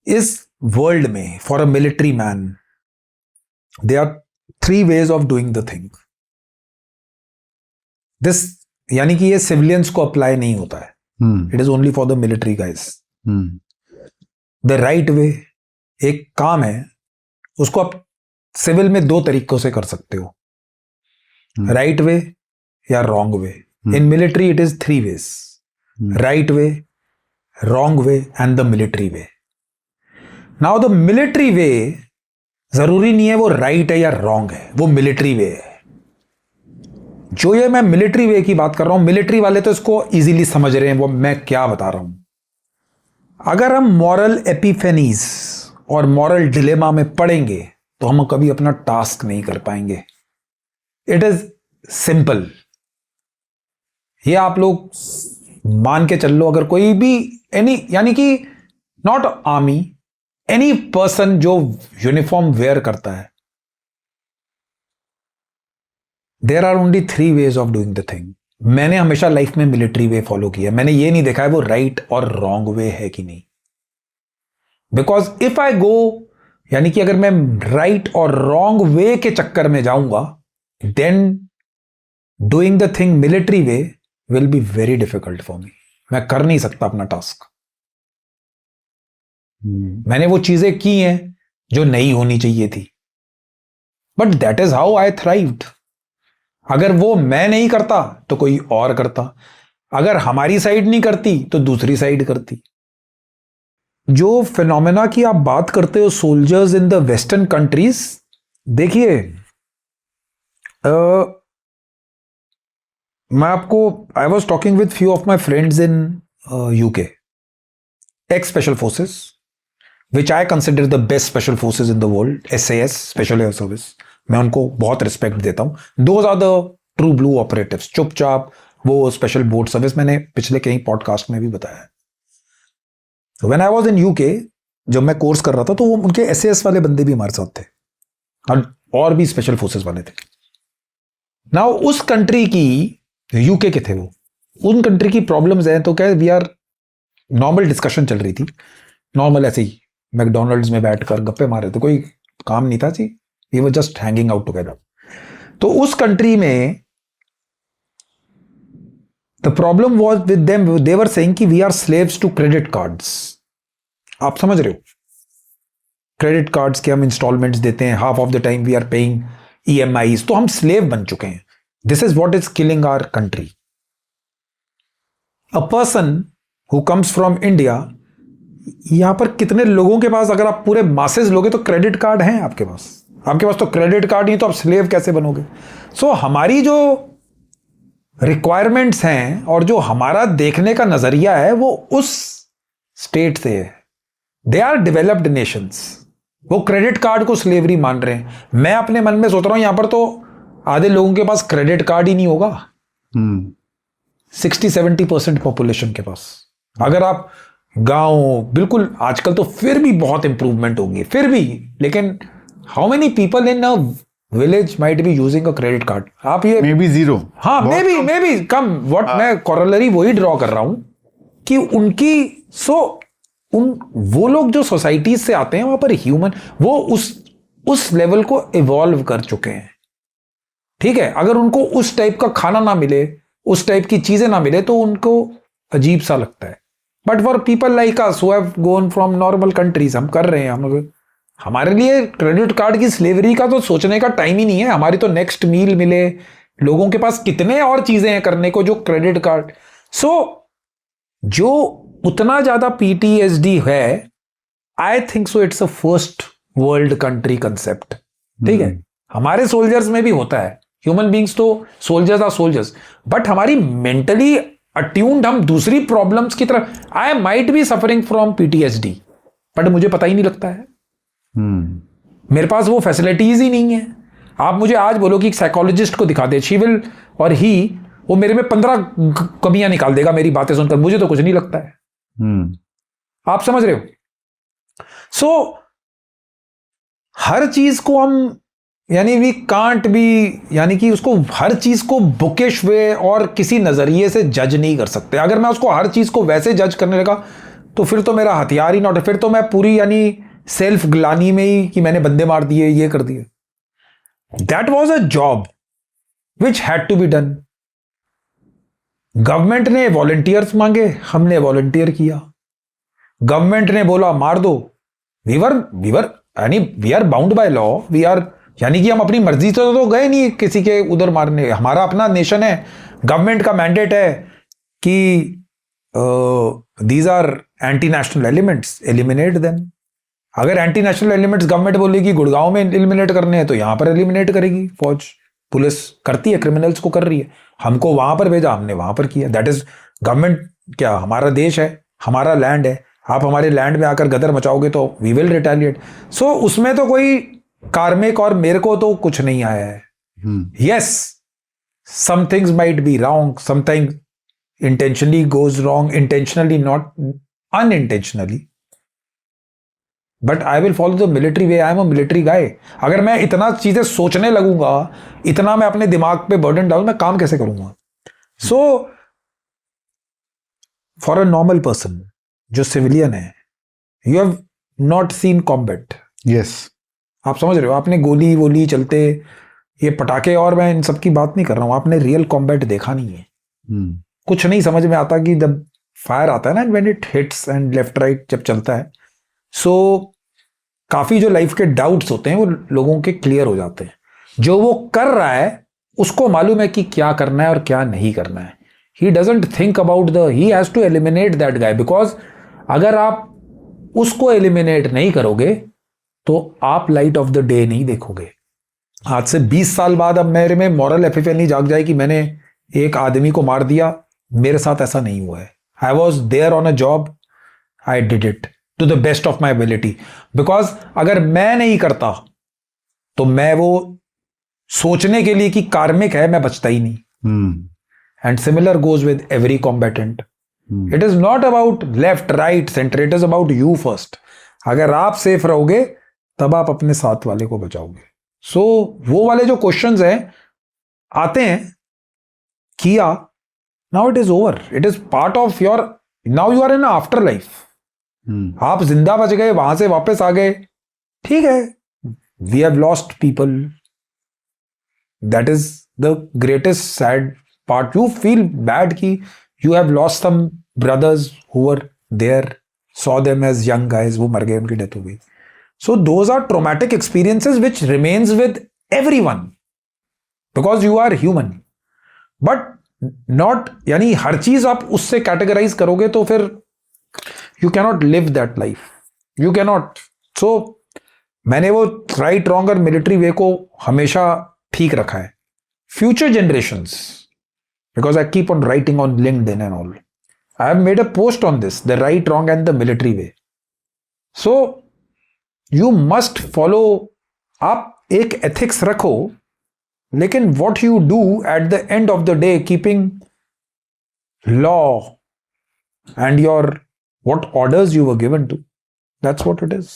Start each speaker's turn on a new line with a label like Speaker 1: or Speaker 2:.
Speaker 1: इस वर्ल्ड में for a military man there are 3 ways of doing the thing. This यानी कि ये सिविलियंस को अप्लाई नहीं होता है. It is only for the military guys. The right way एक काम है, उसको आप सिविल में 2 तरीकों से कर सकते हो, राइट वे या wrong way. In military it is 3 ways, right way, wrong way and the military way. Now the military way जरूरी नहीं है वो राइट है या रॉन्ग है, वो मिलिट्री वे है. जो ये मैं मिलिट्री वे की बात कर रहा हूं, मिलिट्री वाले तो इसको इजीली समझ रहे हैं वो मैं क्या बता रहा हूं. अगर हम मॉरल एपिफेनीज और मॉरल डिलेमा में पड़ेंगे तो हम कभी अपना टास्क नहीं कर पाएंगे. It is simple. ये आप लोग मान के चल लो, अगर कोई भी एनी यानी कि नॉट आर्मी, एनी पर्सन जो यूनिफॉर्म वेयर करता है, there are only 3 ways of doing the thing. मैंने हमेशा लाइफ में मिलिट्री वे फॉलो किया. मैंने ये नहीं देखा है वो राइट और रॉन्ग वे है कि नहीं. बिकॉज इफ आई गो, यानी कि अगर मैं राइट और रॉन्ग वे के चक्कर में जाऊंगा, then doing the thing military way will be very difficult for me. मैं कर नहीं सकता अपना टास्क. मैंने वो चीजें की हैं जो नहीं होनी चाहिए थी, but that is how I thrived. अगर वो मैं नहीं करता तो कोई और करता. अगर हमारी साइड नहीं करती तो दूसरी साइड करती. जो फिनोमेना की आप बात करते हो, soldiers in the western countries, देखिए मैं आपको, I was talking with few of my friends in UK, ex special forces, which I consider the best special forces in the world, SAS special air service. मैं उनको बहुत respect देता हूं. Those are the true blue operatives. चुपचाप वो special board service, मैंने पिछले कई पॉडकास्ट में भी बताया. When I was in UK, जब मैं कोर्स कर रहा था, तो वो उनके SAS वाले बंदे भी हमारे साथ थे और भी स्पेशल फोर्सेस वाले थे. नाउ उस कंट्री की, यूके के थे वो, उन कंट्री की प्रॉब्लम्स हैं. तो क्या, वी आर नॉर्मल डिस्कशन चल रही थी, नॉर्मल ऐसे ही मैकडोनल्ड्स में बैठकर गप्पे मार रहे थे, कोई काम नहीं था जी, we were just hanging out together. तो उस कंट्री में the problem was with them, they were saying कि we are slaves to credit cards. आप समझ रहे हो, क्रेडिट कार्ड्स के हम इंस्टॉलमेंट्स देते हैं, half of the time we are paying EMIs, तो हम स्लेव बन चुके हैं. This is what is killing our country. A person who comes from India, यहां पर कितने लोगों के पास, अगर आप पूरे मासेस लोगे तो क्रेडिट कार्ड हैं आपके पास. आपके पास तो क्रेडिट कार्ड नहीं तो आप स्लेव कैसे बनोगे. सो हमारी जो रिक्वायरमेंट्स हैं और जो हमारा देखने का नजरिया है वो उस स्टेट से है. दे आर डेवलप्ड नेशंस, वो क्रेडिट कार्ड को स्लेवरी मान रहे हैं. मैं अपने मन में सोच रहा हूं यहां पर तो आधे लोगों के पास क्रेडिट कार्ड ही नहीं होगा. 60-70% पॉपुलेशन के पास. अगर आप गांव, बिल्कुल आजकल तो फिर भी बहुत इंप्रूवमेंट होगी, फिर भी, लेकिन how many people in a village might be using a credit card. आप ये
Speaker 2: मे बी 0.
Speaker 1: हाँ, मे बी कम. व्हाट मैं कॉरलरी वही ड्रॉ कर रहा हूं कि उनकी वो लोग जो सोसाइटीज से आते हैं वहां पर ह्यूमन, वो उस लेवल को इवॉल्व कर चुके हैं. ठीक है, अगर उनको उस टाइप का खाना ना मिले, उस टाइप की चीजें ना मिले तो उनको अजीब सा लगता है. But for people like us who have gone from normal countries, हम कर रहे हैं, हमारे लिए क्रेडिट कार्ड की स्लेवरी का तो सोचने का टाइम ही नहीं है. हमारी तो नेक्स्ट मील मिले, लोगों के पास कितने और चीजें हैं करने को जो क्रेडिट कार्ड. सो जो उतना ज्यादा PTSD है, I think so it's a first world country concept. ठीक है, हमारे सोल्जर्स में भी होता है. ह्यूमन बींग्स तो सोल्जर्स आर सोल्जर्स, बट हमारी मेंटली अट्यून्ड हम दूसरी प्रॉब्लम्स की तरफ. I might be suffering from PTSD, but मुझे पता ही नहीं लगता है. मेरे पास वो फैसिलिटीज ही नहीं है. आप मुझे आज बोलो कि एक साइकोलॉजिस्ट को दिखा दे, शी विल और ही, वो मेरे में 15 कमियां निकाल देगा मेरी बातें सुनकर. मुझे तो कुछ नहीं लगता है. आप समझ रहे हो. सो हर चीज को हम, यानी वी कांट बी, यानी कि उसको हर चीज को बुकिश वे और किसी नजरिए से जज नहीं कर सकते. अगर मैं उसको हर चीज को वैसे जज करने लगा तो फिर तो मेरा हथियार ही नॉट है, फिर तो मैं पूरी यानी सेल्फ ग्लानी में ही कि मैंने बंदे मार दिए, ये कर दिए. That was a job which had to be done. Government ने वॉलंटियर्स मांगे, हमने वॉलंटियर किया. गवर्नमेंट ने बोला मार दो, वीवर यानी we are bound by law, we are यानी कि हम अपनी मर्जी से तो गए नहीं किसी के उधर मारने. हमारा अपना नेशन है, गवर्नमेंट का मैंडेट है कि these are anti national elements, eliminate them. अगर एंटी नेशनल एलिमेंट्स गवर्नमेंट बोलेगी गुड़गांव में एलिमिनेट करने हैं तो यहां पर एलिमिनेट करेगी. फौज पुलिस करती है, क्रिमिनल्स को कर रही है. हमको वहां पर भेजा, हमने वहां पर किया. That is government. क्या हमारा देश है, हमारा लैंड है, आप हमारे लैंड में आकर गदर मचाओगे तो वी विल रिटेलिएट. सो उसमें तो कोई कार्मिक और मेरे को तो कुछ नहीं आया है. Yes, some things might be wrong, something intentionally goes wrong, intentionally, not unintentionally, but I will follow the military way. I am a military guy. अगर मैं इतना चीजें सोचने लगूंगा, इतना मैं अपने दिमाग पे बर्डन डालूं, मैं काम कैसे करूंगा? So for a normal person जो सिविलियन है, you have not seen combat.
Speaker 2: Yes.
Speaker 1: आप समझ रहे हो, आपने गोली वोली चलते, ये पटाखे, और मैं इन सब की बात नहीं कर रहा हूं, आपने रियल कॉम्बैट देखा नहीं है. कुछ नहीं समझ में आता कि जब फायर आता है ना, when it hits and left right जब चलता है, सो काफी जो लाइफ के डाउट्स होते हैं वो लोगों के क्लियर हो जाते हैं. जो वो कर रहा है उसको मालूम है कि क्या करना है और क्या नहीं करना है. He doesn't think about he has to eliminate that guy, because अगर आप उसको एलिमिनेट नहीं करोगे तो आप लाइट ऑफ द डे नहीं देखोगे. आज से 20 साल बाद अब मेरे में मॉरल एफिफियल नहीं जाग जाए कि मैंने एक आदमी को मार दिया. मेरे साथ ऐसा नहीं हुआ है. I was there on a job, I did it to the best of my ability. Because अगर मैं नहीं करता तो मैं वो सोचने के लिए कि कार्मिक है, मैं बचता ही नहीं. And similar goes with every combatant. It is not about left right centre, it is about you first. अगर आप सेफ रहोगे तब आप अपने साथ वाले को बचाओगे. सो वो वाले जो क्वेश्चंस हैं आते हैं, किया, now it is over, it is part of your, now you are in after life. आप जिंदा बच गए, वहां से वापस आ गए, ठीक है. we have lost people, that is the greatest sad part. you feel bad कि you have lost some brothers who were there, saw them as young guys, वो मर गए, उनकी डेथ हो गई. so those are traumatic experiences which remains with everyone because you are human. but not यानी हर चीज आप उससे कैटेगराइज करोगे तो फिर you cannot live that life, you cannot. So मैंने वो राइट रॉन्ग और मिलिट्री वे को हमेशा ठीक रखा है. Future generations, because I keep on writing on LinkedIn and all, I have made a post on this, the right wrong and the military way. So you must follow. आप एक ethics रखो, लेकिन what you do at the end of the day, keeping law and your what orders you were given to, that's what it is.